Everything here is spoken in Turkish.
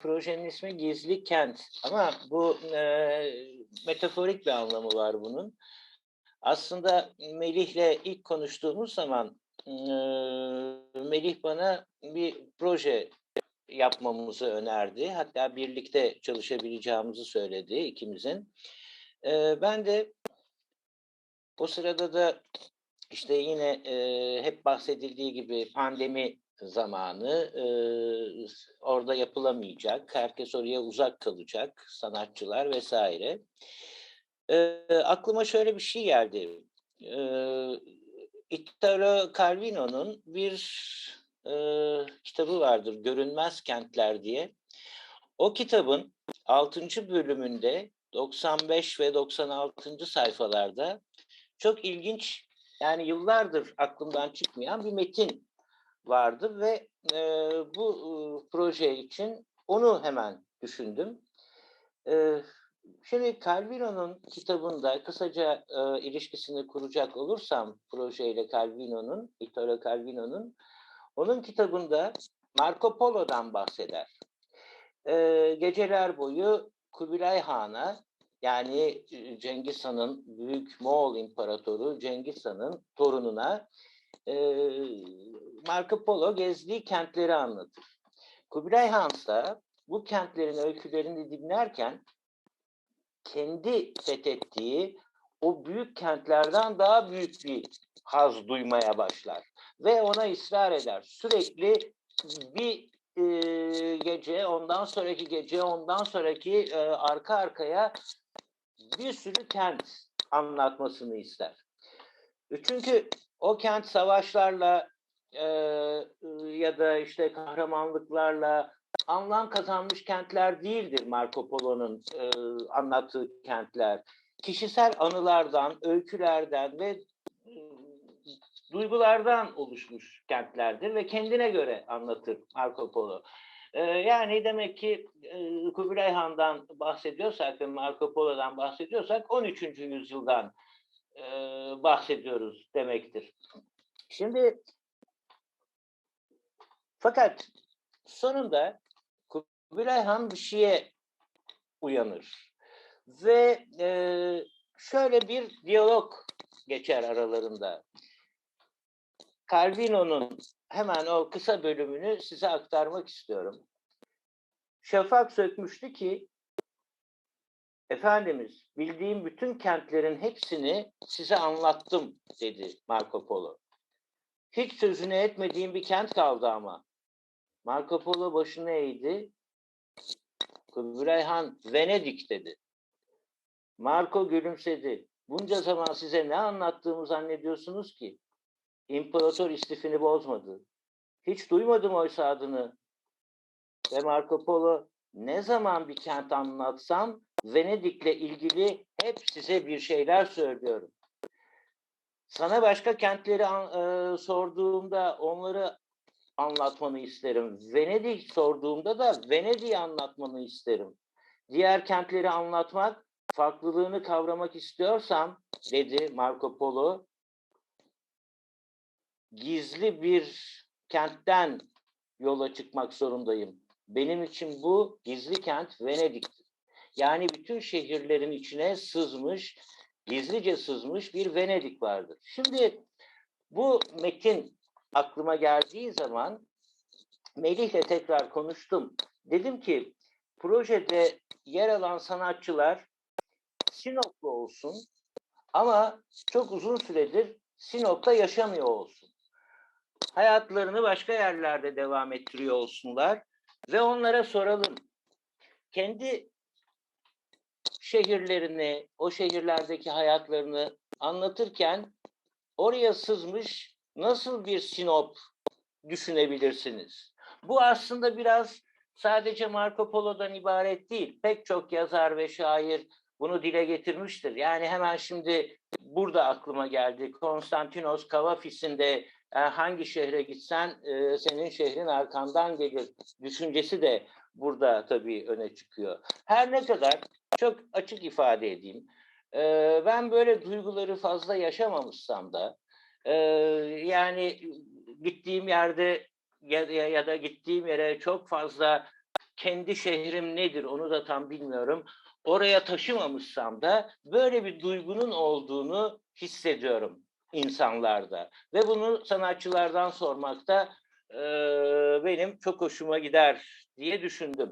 projenin ismi Gizli Kent ama bu metaforik bir anlamı var bunun. Aslında Melih'le ilk konuştuğumuz zaman Melih bana bir proje yapmamızı önerdi. Hatta birlikte çalışabileceğimizi söyledi ikimizin. Ben de o sırada da işte yine hep bahsedildiği gibi pandemi zamanı orada yapılamayacak. Herkes oraya uzak kalacak, sanatçılar vesaire. Aklıma şöyle bir şey geldi. Italo Calvino'nun bir kitabı vardır, Görünmez Kentler diye. O kitabın 6. bölümünde 95 ve 96. sayfalarda çok ilginç, yani yıllardır aklımdan çıkmayan bir metin vardı ve bu proje için onu hemen düşündüm. Şimdi Calvino'nun kitabında kısaca ilişkisini kuracak olursam projeyle Calvino'nun, Italo Calvino'nun, onun kitabında Marco Polo'dan bahseder. Geceler boyu Kubilay Han'a, yani Cengiz Han'ın, büyük Moğol İmparatoru Cengiz Han'ın torununa Marco Polo gezdiği kentleri anlatır. Kubilay Han ise bu kentlerin öykülerini dinlerken kendi fethettiği o büyük kentlerden daha büyük bir haz duymaya başlar. Ve ona ısrar eder. Sürekli bir gece, ondan sonraki gece, ondan sonraki arka arkaya bir sürü kent anlatmasını ister. Çünkü o kent savaşlarla ya da işte kahramanlıklarla anlam kazanmış kentler değildir Marco Polo'nun anlattığı kentler. Kişisel anılardan, öykülerden ve duygulardan oluşmuş kentlerdir ve kendine göre anlatır Marco Polo. Yani demek ki Kubilay Han'dan bahsediyorsak ve Marco Polo'dan bahsediyorsak 13. yüzyıldan bahsediyoruz demektir. Şimdi fakat sonunda Kubilay Han bir şeye uyanır ve şöyle bir diyalog geçer aralarında. Calvino'nun hemen o kısa bölümünü size aktarmak istiyorum. Şafak sökmüştü ki Efendimiz, bildiğim bütün kentlerin hepsini size anlattım, dedi Marco Polo. Hiç sözünü etmediğim bir kent kaldı ama. Marco Polo başını eğdi. Kubilay Han, Venedik, dedi. Marco gülümsedi. Bunca zaman size ne anlattığımı zannediyorsunuz ki? İmparator istifini bozmadı. Hiç duymadım oysa adını. Ve Marco Polo, ne zaman bir kent anlatsam Venedik'le ilgili hep size bir şeyler söylüyorum. Sana başka kentleri sorduğumda onları anlatmanı isterim. Venedik sorduğumda da Venedik'i anlatmanı isterim. Diğer kentleri anlatmak, farklılığını kavramak istiyorsam, dedi Marco Polo, gizli bir kentten yola çıkmak zorundayım. Benim için bu gizli kent Venedik'tir. Yani bütün şehirlerin içine sızmış, gizlice sızmış bir Venedik vardır. Şimdi bu metin aklıma geldiği zaman Melih'le tekrar konuştum. Dedim ki projede yer alan sanatçılar Sinoplu olsun ama çok uzun süredir Sinop'ta yaşamıyor olsun. Hayatlarını başka yerlerde devam ettiriyor olsunlar ve onlara soralım. Kendi şehirlerini, o şehirlerdeki hayatlarını anlatırken oraya sızmış nasıl bir Sinop düşünebilirsiniz? Bu aslında biraz sadece Marco Polo'dan ibaret değil. Pek çok yazar ve şair bunu dile getirmiştir. Yani hemen şimdi burada aklıma geldi. Konstantinos Kavafis'in de hangi şehre gitsen senin şehrin arkandan gelir düşüncesi de burada tabii öne çıkıyor. Her ne kadar çok açık ifade edeyim. Ben böyle duyguları fazla yaşamamışsam da yani gittiğim yerde ya da gittiğim yere çok fazla kendi şehrim nedir onu da tam bilmiyorum. Oraya taşımamışsam da böyle bir duygunun olduğunu hissediyorum insanlarda. Ve bunu sanatçılardan sormak da benim çok hoşuma gider diye düşündüm.